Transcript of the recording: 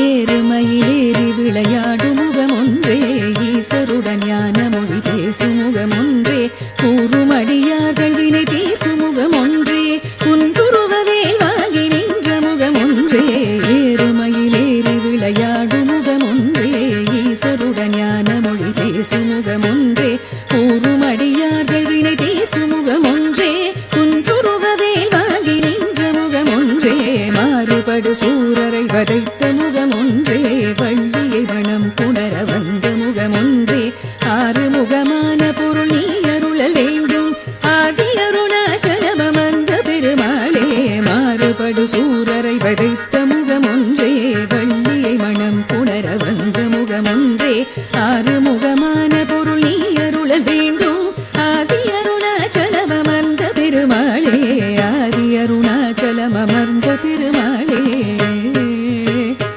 ஏறுமயிலேறி விளையாடு முகமொன்றே ஈசருடன் ஞான மொழி பேசும் முகமொன்றே கூறுமடியார்கள் வினை தீர்க்கும் முகமொன்றே குன்றுருவவேல் வாங்கி நின்ற முகமொன்றே ஏறுமயிலேறி விளையாடு முகமொன்றே ஈசருடன் ஞான மொழி பேசும் முகமொன்றே கூறுமடியார்கள் வினை தீர்க்கும் முகமொன்றே குன்றுருவவேல் வாங்கி நின்ற முகமொன்றே மாறுபடு சூரரை வதைத்த முகமொன்றே